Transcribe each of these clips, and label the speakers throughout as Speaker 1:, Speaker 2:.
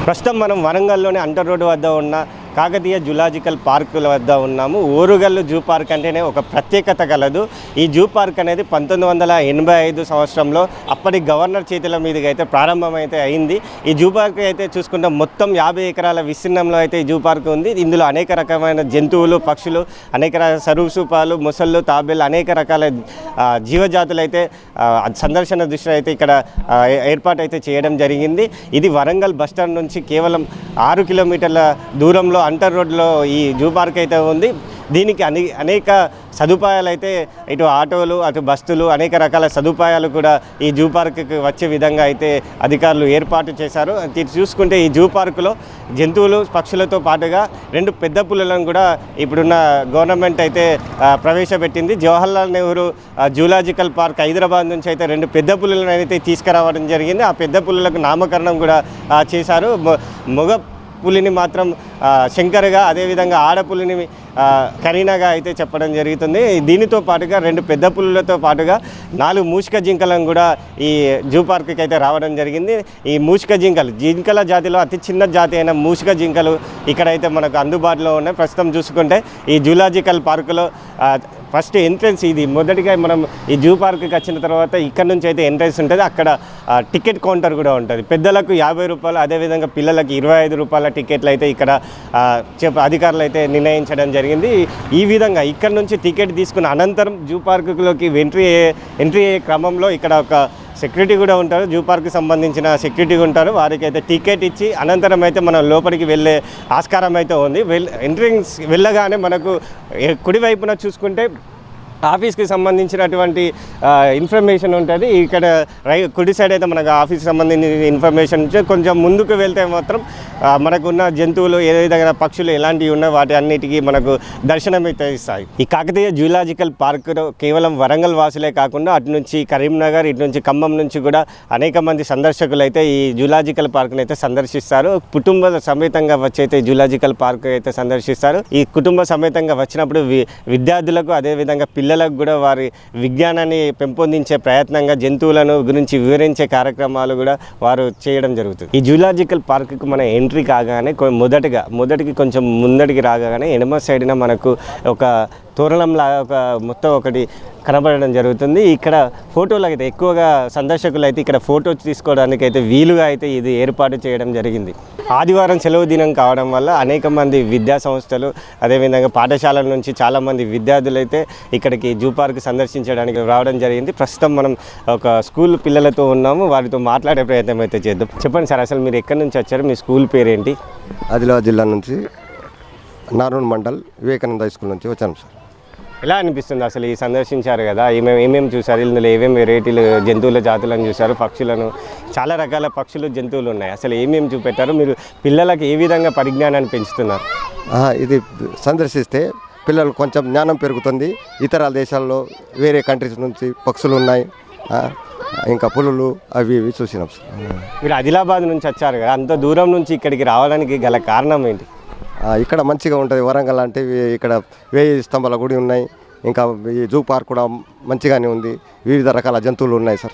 Speaker 1: ప్రస్తుతం మనం వరంగల్లోని అంటర్ రోడ్డు వద్ద ఉన్న కాకతీయ జూలాజికల్ పార్కుల వద్ద ఉన్నాము. ఓరుగల్లు జూ పార్క్ అంటేనే ఒక ప్రత్యేకత కలదు. ఈ జూ పార్క్ అనేది 1985 సంవత్సరంలో అప్పటి గవర్నర్ చేతుల మీదుగా అయితే ప్రారంభమైతే అయింది. ఈ జూ పార్క్ అయితే చూసుకుంటే మొత్తం 50 ఎకరాల విస్తీర్ణంలో అయితే ఈ జూ పార్క్ ఉంది. ఇందులో అనేక రకమైన జంతువులు, పక్షులు, అనేక సరీసృపాలు, మొసళ్ళు, తాబేళ్ళు, అనేక రకాల జీవజాతులు అయితే సందర్శన దృష్ట్యా అయితే ఇక్కడ ఏర్పాటు అయితే చేయడం జరిగింది. ఇది వరంగల్ బస్టాండ్ నుంచి కేవలం 6 కిలోమీటర్ల దూరంలో అంటర్ రోడ్లో ఈ జూ పార్క్ అయితే ఉంది. దీనికి అనేక సదుపాయాలు అయితే ఇటు ఆటోలు, అటు బస్సులు, అనేక రకాల సదుపాయాలు కూడా ఈ జూ పార్క్కి వచ్చే విధంగా అయితే అధికారులు ఏర్పాటు చేశారు. చూసుకుంటే ఈ జూ పార్కులో జంతువులు, పక్షులతో పాటుగా 2 పెద్ద పులులను కూడా ఇప్పుడున్న గవర్నమెంట్ అయితే ప్రవేశపెట్టింది. జవహర్లాల్ నెహ్రూ జూలాజికల్ పార్క్ హైదరాబాద్ నుంచి అయితే 2 పెద్ద పులులను అయితే తీసుకురావడం జరిగింది. ఆ పెద్ద పులులకు నామకరణం కూడా చేశారు. మగ పులిని మాత్రం శంకర్గా, అదేవిధంగా ఆడపులిని కరీనాగా అయితే చెప్పడం జరుగుతుంది. దీనితో పాటుగా 2 పెద్ద పులులతో పాటుగా 4 మూషిక జింకలను కూడా ఈ జూ పార్క్కి అయితే రావడం జరిగింది. ఈ మూషిక జింకల జాతిలో అతి చిన్న జాతి అయిన మూషిక జింకలు ఇక్కడైతే మనకు అందుబాటులో ఉన్నాయి. ప్రస్తుతం చూసుకుంటే ఈ జూలాజికల్ పార్కులో ఫస్ట్ ఎంట్రన్స్ ఇది. మొదటిగా మనం ఈ జూ పార్క్కి వచ్చిన తర్వాత ఇక్కడ నుంచి అయితే ఎంట్రన్స్ ఉంటుంది. అక్కడ టికెట్ కౌంటర్ కూడా ఉంటుంది. పెద్దలకు 50 రూపాయలు, అదేవిధంగా పిల్లలకు 25 రూపాయల టికెట్లు అయితే ఇక్కడ అధికారులు అయితే నిర్ణయించడం జరిగింది. ఈ విధంగా ఇక్కడ నుంచి టికెట్ తీసుకున్న అనంతరం జూ పార్కులోకి ఎంట్రీ అయ్యే క్రమంలో ఇక్కడ ఒక సెక్యూరిటీ కూడా ఉంటారు. జూ పార్క్కి సంబంధించిన సెక్యూరిటీ ఉంటారు. వారికి అయితే టికెట్ ఇచ్చి అనంతరం అయితే మనం లోపలికి వెళ్ళే ఆస్కారం అయితే ఉంది. ఎంట్రన్స్ వెళ్ళగానే మనకు కుడివైపున చూసుకుంటే ఆఫీస్కి సంబంధించినటువంటి ఇన్ఫర్మేషన్ ఉంటుంది. ఇక్కడ కుడి సైడ్ అయితే మనకు ఆఫీస్కి సంబంధించిన ఇన్ఫర్మేషన్ కొంచెం ముందుకు వెళ్తే మాత్రం మనకున్న జంతువులు, ఏ విధంగా పక్షులు ఎలాంటివి ఉన్నాయో వాటి అన్నిటికీ మనకు దర్శనం అయితే ఇస్తాయి. ఈ కాకతీయ జూలాజికల్ పార్కులో కేవలం వరంగల్ వాసులే కాకుండా అటు నుంచి కరీంనగర్, ఇటు నుంచి ఖమ్మం నుంచి కూడా అనేక మంది సందర్శకులు అయితే ఈ జూలాజికల్ పార్క్ని అయితే సందర్శిస్తారు. కుటుంబ సమేతంగా వచ్చి అయితే జూలాజికల్ పార్క్ అయితే సందర్శిస్తారు. ఈ కుటుంబ సమేతంగా వచ్చినప్పుడు విద్యార్థులకు, అదేవిధంగా పిల్లలకు కూడా వారి విజ్ఞానాన్ని పెంపొందించే ప్రయత్నంగా జంతువులను గురించి వివరించే కార్యక్రమాలు కూడా వారు చేయడం జరుగుతుంది. ఈ జూలాజికల్ పార్క్కి మన ఎంట్రీ కాగానే మొదటికి కొంచెం ముందడికి రాగానే ఎడమ సైడ్న మనకు ఒక తోరణంలాగా ఒక మొత్తం ఒకటి కనబడడం జరుగుతుంది. ఇక్కడ ఫోటోలు అయితే ఎక్కువగా సందర్శకులు అయితే ఇక్కడ ఫోటో తీసుకోవడానికి అయితే వీలుగా అయితే ఇది ఏర్పాటు చేయడం జరిగింది. ఆదివారం సెలవు దినం కావడం వల్ల అనేక మంది విద్యా సంస్థలు, అదేవిధంగా పాఠశాలల నుంచి చాలామంది విద్యార్థులు అయితే ఇక్కడికి జూ పార్క్ సందర్శించడానికి రావడం జరిగింది. ప్రస్తుతం మనం ఒక స్కూల్ పిల్లలతో ఉన్నాము. వారితో మాట్లాడే ప్రయత్నం అయితే చేద్దాం. చెప్పండి సార్, అసలు మీరు ఎక్కడి నుంచి వచ్చారు? మీ స్కూల్ పేరేంటి?
Speaker 2: ఆదిలాబాద్ జిల్లా నుంచి నారూన్ మండల్ వివేకానంద హై స్కూల్ నుంచి వచ్చాను సార్.
Speaker 1: ఎలా అనిపిస్తుంది అసలు ఈ సందర్శించారు కదా? ఏమేమి చూసారు? ఇందులో ఏమేమి వెరైటీలు జంతువుల జాతులను చూసారు? పక్షులను, చాలా రకాల పక్షులు, జంతువులు ఉన్నాయి. అసలు ఏమేమి చూపెట్టారు? మీరు పిల్లలకు ఏ విధంగా పరిజ్ఞానాన్ని పెంచుతున్నారు?
Speaker 2: ఇది సందర్శిస్తే పిల్లలు కొంచెం జ్ఞానం పెరుగుతుంది. ఇతర దేశాల్లో, వేరే కంట్రీస్ నుంచి పక్షులు ఉన్నాయి, ఇంకా పులులు అవి చూసినాం సార్.
Speaker 1: మీరు ఆదిలాబాద్ నుంచి వచ్చారు కదా, అంత దూరం నుంచి ఇక్కడికి రావడానికి గల కారణం ఏంటి?
Speaker 2: ఇక్కడ మంచిగా ఉంటుంది. వరంగల్ అంటే ఇక్కడ 1000 స్తంభాల గుడి ఉన్నాయి. ఇంకా ఈ జూ పార్క్ కూడా మంచిగానే ఉంది. వివిధ రకాల జంతువులు ఉన్నాయి సార్.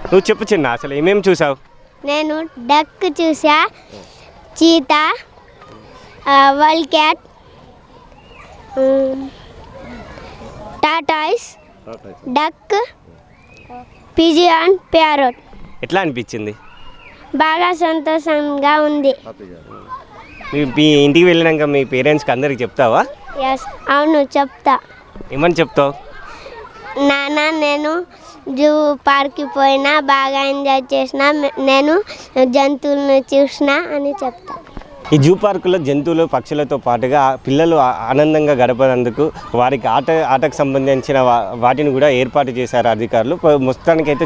Speaker 1: నువ్వు చెప్పు చిన్న, అసలు ఏమేమి చూసావు?
Speaker 3: నేను డక్ చూసా, cheetah, wild cat, tortoise, duck, pigeon, parrot.
Speaker 1: ఎట్లా అనిపించింది?
Speaker 3: బాగా సంతోషంగా ఉంది.
Speaker 1: మీ ఇంటికి వెళ్ళినాక మీ పేరెంట్స్కి అందరికి చెప్తావా?
Speaker 3: ఎస్, అవును చెప్తా.
Speaker 1: ఏమని చెప్తావు?
Speaker 3: నాన్న, నేను జూ పార్క్కి పోయినా, బాగా ఎంజాయ్ చేసిన, నేను జంతువులను చూసిన అని చెప్తా.
Speaker 1: ఈ జూ పార్కులో జంతువులు, పక్షులతో పాటుగా పిల్లలు ఆనందంగా గడపనందుకు వారికి ఆటకు సంబంధించిన వాటిని కూడా ఏర్పాటు చేశారు అధికారులు. మొత్తానికైతే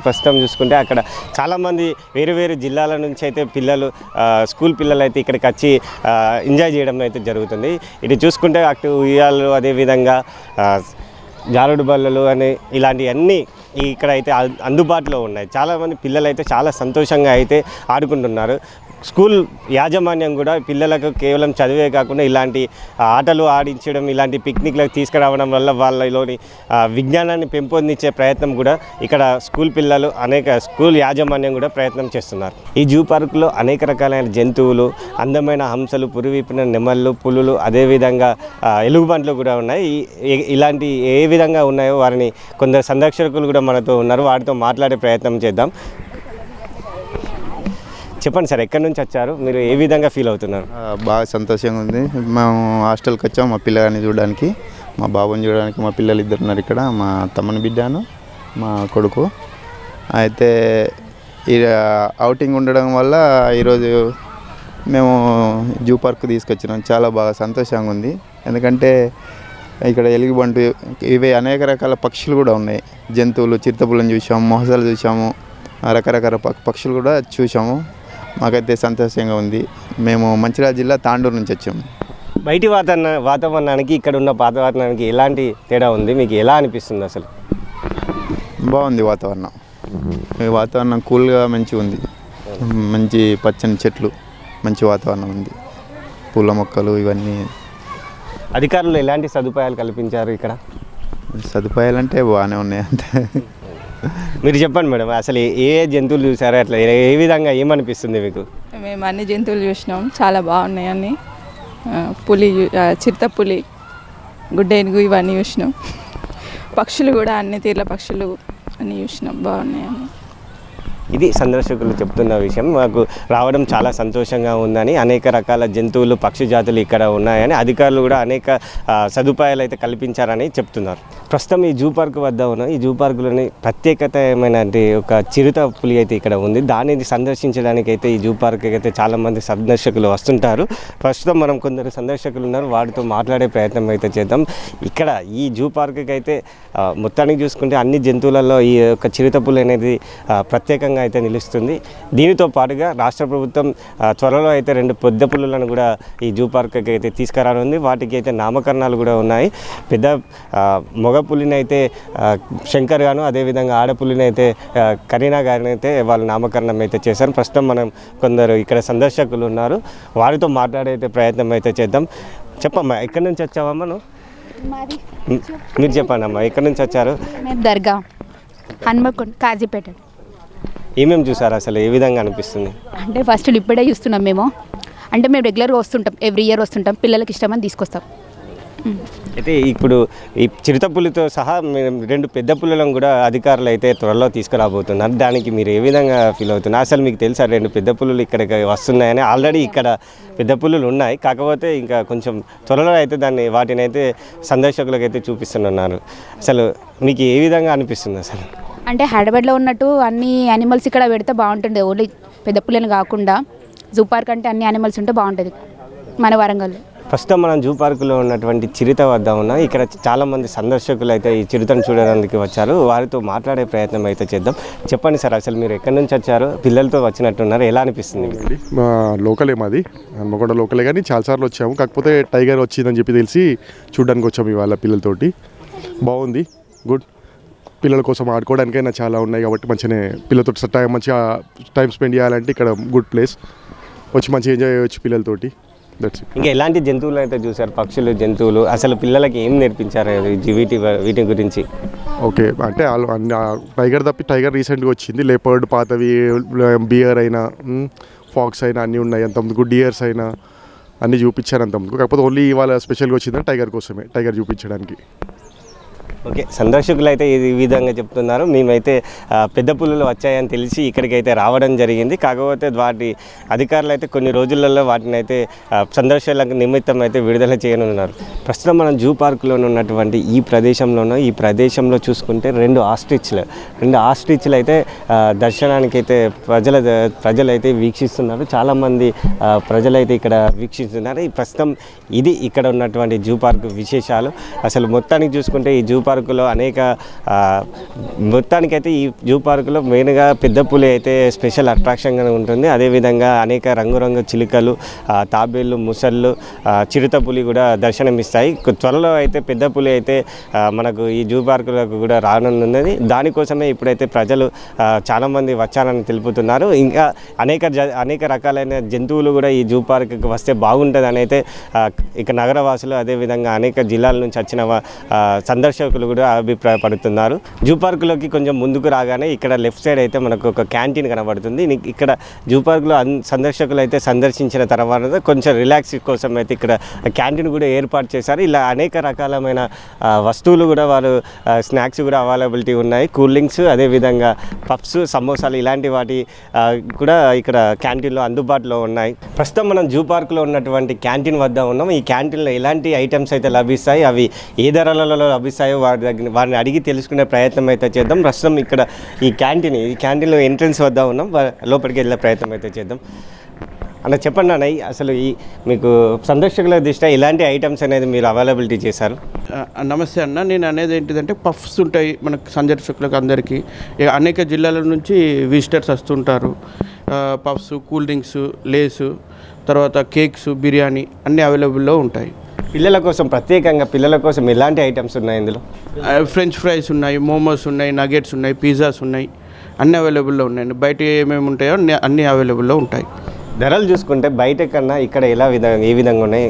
Speaker 1: ప్రస్తుతం చూసుకుంటే అక్కడ చాలామంది వేరు జిల్లాల నుంచి అయితే పిల్లలు, స్కూల్ పిల్లలు అయితే ఇక్కడికి వచ్చి ఎంజాయ్ చేయడం అయితే జరుగుతుంది. ఇటు చూసుకుంటే అటు ఉయ్యాలు, అదేవిధంగా జారుడు బల్లలు అని ఇలాంటివన్నీ ఇక్కడ అయితే అందుబాటులో ఉన్నాయి. చాలామంది పిల్లలు అయితే చాలా సంతోషంగా అయితే ఆడుకుంటున్నారు. స్కూల్ యాజమాన్యం కూడా పిల్లలకు కేవలం చదివే కాకుండా ఇలాంటి ఆటలు ఆడించడం, ఇలాంటి పిక్నిక్లకు తీసుకురావడం వల్ల వాళ్ళలోని విజ్ఞానాన్ని పెంపొందించే ప్రయత్నం కూడా ఇక్కడ స్కూల్ పిల్లలు స్కూల్ యాజమాన్యం కూడా ప్రయత్నం చేస్తున్నారు. ఈ జూ పార్కులో అనేక రకాలైన జంతువులు, అందమైన హంసలు, పురివిప్పిన నెమళ్ళు, పులులు, అదేవిధంగా ఎలుగుబంట్లు కూడా ఉన్నాయి. ఇలాంటి ఏ విధంగా ఉన్నాయో వారిని కొందరు సందర్శకులు కూడా మనతో ఉన్నారు, వారితో మాట్లాడే ప్రయత్నం చేద్దాం. చెప్పండి సార్, ఎక్కడి నుంచి వచ్చారు, మీరు ఏ విధంగా ఫీల్ అవుతున్నారు?
Speaker 4: బాగా సంతోషంగా ఉంది. మేము హాస్టల్కి వచ్చాము మా పిల్లగాన్ని చూడడానికి, మా బాబుని చూడడానికి. మా పిల్లలు ఇద్దరు ఉన్నారు ఇక్కడ, మా తమ్ముని బిడ్డను మా కొడుకు. అయితే ఈ అవుటింగ్ ఉండడం వల్ల ఈరోజు మేము జూ పార్క్ తీసుకొచ్చినాం. చాలా బాగా సంతోషంగా ఉంది. ఎందుకంటే ఇక్కడ ఎలుగుబంటు, ఇవి అనేక రకాల పక్షులు కూడా ఉన్నాయి. జంతువులు, చిరుతపులను చూసాము, మొహసాలు చూసాము, రకరకాల పక్షులు కూడా చూసాము. మాకైతే సంతోషంగా ఉంది. మేము మంచిర్యాల జిల్లా తాండూరు నుంచి వచ్చాము.
Speaker 1: బయటి వాతావరణానికి ఇక్కడ ఉన్న వాతావరణానికి ఎలాంటి తేడా ఉంది, మీకు ఎలా అనిపిస్తుంది? అసలు
Speaker 4: బాగుంది వాతావరణం. ఈ వాతావరణం కూల్గా మంచిగా ఉంది. మంచి పచ్చని చెట్లు, మంచి వాతావరణం ఉంది, పూల మొక్కలు ఇవన్నీ.
Speaker 1: అధికారులు ఎలాంటి సదుపాయాలు కల్పించారు ఇక్కడ?
Speaker 4: సదుపాయాలంటే బాగానే ఉన్నాయి అంతే.
Speaker 1: మీరు చెప్పండి మేడం, అసలు ఏ జంతువులు చూసారో, అట్లా ఏ విధంగా ఏమనిపిస్తుంది మీకు?
Speaker 5: మేము అన్ని జంతువులు చూసినాం, చాలా బాగున్నాయి అన్నీ. పులి, చిరుతపులి, గుడ్డేనుగు ఇవన్నీ చూసినాం. పక్షులు కూడా అన్ని తీర్ల పక్షులు అన్నీ చూసినాం, బాగున్నాయి అన్నీ.
Speaker 1: ఇది సందర్శకులు చెప్తున్న విషయం. మాకు రావడం చాలా సంతోషంగా ఉందని, అనేక రకాల జంతువులు, పక్షి జాతులు ఇక్కడ ఉన్నాయని అధికారులు కూడా అనేక సదుపాయాలు అయితే కల్పించారని చెప్తున్నారు. ప్రస్తుతం ఈ జూ పార్క్ వద్ద ఉన్న ఈ జూ పార్కులోని ప్రత్యేకత ఏమైనా ఒక చిరుత పులి అయితే ఇక్కడ ఉంది. దానిని సందర్శించడానికి అయితే ఈ జూ పార్క్ అయితే చాలామంది సందర్శకులు వస్తుంటారు. ప్రస్తుతం మనం కొందరు సందర్శకులు ఉన్నారు, వాటితో మాట్లాడే ప్రయత్నం అయితే చేద్దాం. ఇక్కడ ఈ జూ పార్క్కి అయితే మొత్తానికి చూసుకుంటే అన్ని జంతువులలో ఈ యొక్క చిరుత పులి అనేది ప్రత్యేకంగా అయితే నిలుస్తుంది. దీనితో పాటుగా రాష్ట్ర ప్రభుత్వం త్వరలో అయితే 2 పెద్ద పులులను కూడా ఈ జూ పార్క్కి అయితే తీసుకురానుంది. వాటికి అయితే నామకరణాలు కూడా ఉన్నాయి. పెద్ద మగ పులిని అయితే శంకర్ గాను, అదేవిధంగా ఆడపులిని అయితే కరీనా గారిని అయితే వాళ్ళు నామకరణం అయితే చేశారు. ప్రస్తుతం మనం కొందరు ఇక్కడ సందర్శకులు ఉన్నారు, వారితో మాట్లాడే ప్రయత్నం అయితే చేద్దాం. చెప్పమ్మా, ఎక్కడి నుంచి వచ్చావమ్మా నువ్వు? మీరు చెప్పండి అమ్మా, ఎక్కడి నుంచి వచ్చారు?
Speaker 6: మేము దర్గా, హన్మకొండ, కాజీపేట.
Speaker 1: ఏమేమి చూసారు, అసలు ఏ విధంగా అనిపిస్తుంది?
Speaker 6: అంటే ఫస్ట్ ఇప్పుడే చూస్తున్నాం మేము. అంటే మేము రెగ్యులర్గా వస్తుంటాం, ఎవ్రీ ఇయర్ వస్తుంటాం, పిల్లలకి ఇష్టమని తీసుకొస్తాం.
Speaker 1: అయితే ఇప్పుడు ఈ చిరుతపులితో సహా 2 పెద్ద పులులను కూడా అధికారులు అయితే త్వరలో తీసుకురాబోతున్నారు. దానికి మీరు ఏ విధంగా ఫీల్ అవుతున్నారు? అసలు మీకు తెలుసా 2 పెద్ద పులులు ఇక్కడికి వస్తున్నాయని? ఆల్రెడీ ఇక్కడ పెద్ద పులులు ఉన్నాయి, కాకపోతే ఇంకా కొంచెం త్వరలో అయితే వాటిని అయితే సందర్శకులకు అయితే చూపిస్తున్నారు. అసలు మీకు ఏ విధంగా అనిపిస్తుంది? అసలు
Speaker 6: అంటే హైదరాబాద్లో ఉన్నట్టు అన్ని యానిమల్స్ ఇక్కడ పెడితే బాగుంటుంది. ఓన్లీ పెద్ద పుల్లని కాకుండా జూ పార్క్ అంటే అన్ని యానిమల్స్ ఉంటే బాగుంటుంది మన వరంగల్లో.
Speaker 1: ప్రస్తుతం మనం జూ పార్కులో ఉన్నటువంటి చిరుత వద్ద ఉన్నాం. ఇక్కడ చాలామంది సందర్శకులు అయితే ఈ చిరుతను చూడడానికి వచ్చారు, వారితో మాట్లాడే ప్రయత్నం అయితే చేద్దాం. చెప్పండి సార్, అసలు మీరు ఎక్కడి నుంచి వచ్చారు? పిల్లలతో వచ్చినట్టున్నారు, ఎలా అనిపిస్తుంది?
Speaker 7: మా లోకలే, మాది హన్మకొండ లోకలే, కానీ చాలాసార్లు వచ్చాము. కాకపోతే టైగర్ వచ్చిందని చెప్పి తెలిసి చూడడానికి వచ్చాము ఇవాళ పిల్లలతోటి. బాగుంది, గుడ్. పిల్లల కోసం ఆడుకోవడానికైనా చాలా ఉన్నాయి కాబట్టి మంచిగానే పిల్లలతో మంచిగా టైం స్పెండ్ చేయాలంటే ఇక్కడ గుడ్ ప్లేస్. వచ్చి మంచిగా ఎంజాయ్ చేయవచ్చు పిల్లలతోటి.
Speaker 1: ఇంకా ఎలాంటి జంతువులు అయితే చూసారు? పక్షులు, జంతువులు, అసలు పిల్లలకి ఏం నేర్పించారు వీటి గురించి?
Speaker 7: ఓకే, అంటే టైగర్ తప్పి టైగర్ రీసెంట్గా వచ్చింది. లేపర్డ్, పాతవి, బియర్ అయినా, ఫాక్స్ అయినా అన్నీ ఉన్నాయి. అంతకుముందుకు డియర్స్ అయినా అన్నీ చూపించారు అంతకుముందుకు. కాకపోతే ఓన్లీ ఇవాళ స్పెషల్గా వచ్చిందని టైగర్ కోసమే, టైగర్ చూపించడానికి.
Speaker 1: ఓకే, సందర్శకులు అయితే ఈ విధంగా చెప్తున్నారు. మేమైతే పెద్ద పులులు వచ్చాయని తెలిసి ఇక్కడికైతే రావడం జరిగింది. కాకపోతే వాటి అధికారులు అయితే కొన్ని రోజులలో వాటిని అయితే సందర్శకులకు నిమిత్తం అయితే విడుదల చేయనున్నారు. ప్రస్తుతం మనం జూ పార్కులో ఉన్నటువంటి ఈ ప్రదేశంలో చూసుకుంటే 2 ఆస్ట్రిచ్లు అయితే దర్శనానికి అయితే ప్రజలైతే వీక్షిస్తున్నారు. చాలామంది ప్రజలైతే ఇక్కడ వీక్షిస్తున్నారు. ఈ ప్రస్తుతం ఇది ఇక్కడ ఉన్నటువంటి జూ పార్క్ విశేషాలు. అసలు మొత్తానికి చూసుకుంటే ఈ జూ పార్కులో అనేక మొత్తానికైతే ఈ జూ పార్కులో మెయిన్గా పెద్ద పులి అయితే స్పెషల్ అట్రాక్షన్గా ఉంటుంది. అదేవిధంగా అనేక రంగురంగు చిలుకలు, తాబేళ్ళు, ముసళ్ళు, చిరుత పులి కూడా దర్శనమిస్తాయి. త్వరలో అయితే పెద్ద పులి అయితే మనకు ఈ జూ పార్కులకు కూడా రానున్నది. దానికోసమే ఇప్పుడైతే ప్రజలు చాలామంది వచ్చారని తెలుపుతున్నారు. ఇంకా అనేక రకాలైన జంతువులు కూడా ఈ జూ పార్కుకి వస్తే బాగుంటుందని అయితే ఇక నగరవాసులు అదేవిధంగా అనేక జిల్లాల నుంచి వచ్చిన సందర్శకులు కూడా అభిప్రాయపడుతున్నారు. జూ పార్కులోకి కొంచెం ముందుకు రాగానే ఇక్కడ లెఫ్ట్ సైడ్ అయితే మనకు ఒక క్యాంటీన్ కనబడుతుంది. ఇక్కడ జూ పార్కులో సందర్శకులు అయితే సందర్శించిన తర్వాత కొంచెం రిలాక్స్ కోసం అయితే ఇక్కడ క్యాంటీన్ కూడా ఏర్పాటు చేశారు. ఇలా అనేక రకాలమైన వస్తువులు కూడా వారు స్నాక్స్ కూడా అవైలబిలిటీ ఉన్నాయి. కూల్ డ్రింక్స్, అదేవిధంగా పఫ్స్, సమోసాలు ఇలాంటి వాటి కూడా ఇక్కడ క్యాంటీన్లో అందుబాటులో ఉన్నాయి. ప్రస్తుతం మనం జూ పార్కులో ఉన్నటువంటి క్యాంటీన్ వద్ద ఉన్నాం. ఈ క్యాంటీన్లో ఎలాంటి ఐటమ్స్ అయితే లభిస్తాయి, అవి ఏ ధరలలో లభిస్తాయో వారిని అడిగి తెలుసుకునే ప్రయత్నం అయితే చేద్దాం. ప్రస్తుతం ఇక్కడ ఈ క్యాంటీన్లో ఎంట్రన్స్ వద్ద ఉన్నాం. లోపలికి వెళ్ళే ప్రయత్నం అయితే చేద్దాం. అన్న చెప్పండి అన్న, అసలు ఈ మీకు సందర్శకుల దృష్ట్యా ఎలాంటి ఐటమ్స్ అనేది మీరు అవైలబిలిటీ చేశారు?
Speaker 8: నమస్తే అన్న, నేను అనేది ఏంటిదంటే పఫ్స్ ఉంటాయి మనకు సందర్శకులకు అందరికీ. అనేక జిల్లాల నుంచి విజిటర్స్ వస్తుంటారు. పఫ్స్, కూల్ డ్రింక్స్, లేసు, తర్వాత కేక్స్, బిర్యానీ అన్నీ అవైలబుల్లో ఉంటాయి.
Speaker 1: పిల్లల కోసం ప్రత్యేకంగా పిల్లల కోసం ఎలాంటి ఐటమ్స్ ఉన్నాయి ఇందులో?
Speaker 8: ఫ్రెంచ్ ఫ్రైస్ ఉన్నాయి, మోమోస్ ఉన్నాయి, నగెట్స్ ఉన్నాయి, పిజ్జాస్ ఉన్నాయి, అన్నీ అవైలబుల్లో ఉన్నాయండి. బయట ఏమేమి ఉంటాయో అన్నీ అవైలబుల్లో ఉంటాయి.
Speaker 1: ధరలు చూసుకుంటే బయట కన్నా ఇక్కడ ఏ విధంగా ఉన్నాయి?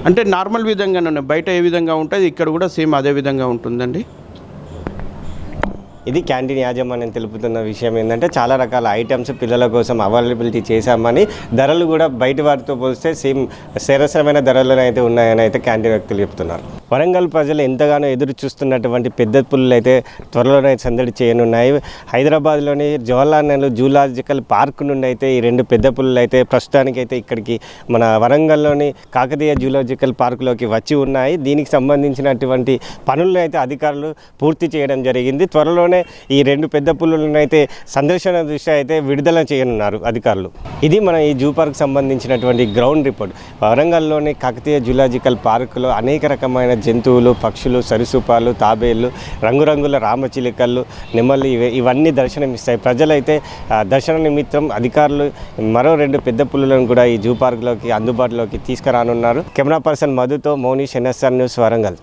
Speaker 8: అంటే నార్మల్ విధంగానే ఉన్నాయి. బయట ఏ విధంగా ఉంటుంది ఇక్కడ కూడా సేమ్ అదే విధంగా ఉంటుందండి.
Speaker 1: ఇది క్యాంటీన్ యాజమాన్యం తెలుపుతున్న విషయం ఏంటంటే చాలా రకాల ఐటమ్స్ పిల్లల కోసం అవైలబిలిటీ చేశామని, ధరలు కూడా బయట వాటితో పోలిస్తే సేమ్ సరసమైన ధరలు అయితే ఉన్నాయని అయితే క్యాంటీన్ వ్యక్తులు చెప్తున్నారు. వరంగల్ ప్రజలు ఎంతగానో ఎదురు చూస్తున్నటువంటి పెద్ద పులులు అయితే త్వరలోనే సందడి చేయనున్నాయి. హైదరాబాద్లోని జవహర్లాల్ నెహ్రూ జూలాజికల్ పార్క్ నుండి అయితే ఈ రెండు పెద్ద పులులు అయితే ప్రస్తుతానికైతే ఇక్కడికి మన వరంగల్లోని కాకతీయ జూలాజికల్ పార్కులోకి వచ్చి ఉన్నాయి. దీనికి సంబంధించినటువంటి పనులను అయితే అధికారులు పూర్తి చేయడం జరిగింది. త్వరలోనే ఈ రెండు పెద్ద పులులను అయితే సందర్శన దృష్ట్యా అయితే విడుదల చేయనున్నారు అధికారులు. ఇది మన ఈ జూ పార్క్ సంబంధించినటువంటి గ్రౌండ్ రిపోర్ట్. వరంగల్లోని కాకతీయ జూలాజికల్ పార్కులో అనేక రకమైన జంతువులు, పక్షులు, సరీసృపాలు, తాబేళ్ళు, రంగురంగుల రామచిలుకలు, నెమళ్ళు ఇవన్నీ దర్శనమిస్తాయి. ప్రజలైతే దర్శన నిమిత్తం అధికారులు మరో రెండు పెద్ద పులులను కూడా ఈ జూ పార్కులోకి అందుబాటులోకి తీసుకురానున్నారు. కెమెరా పర్సన్ మధుతో మౌనీష్, NSR న్యూస్, వరంగల్.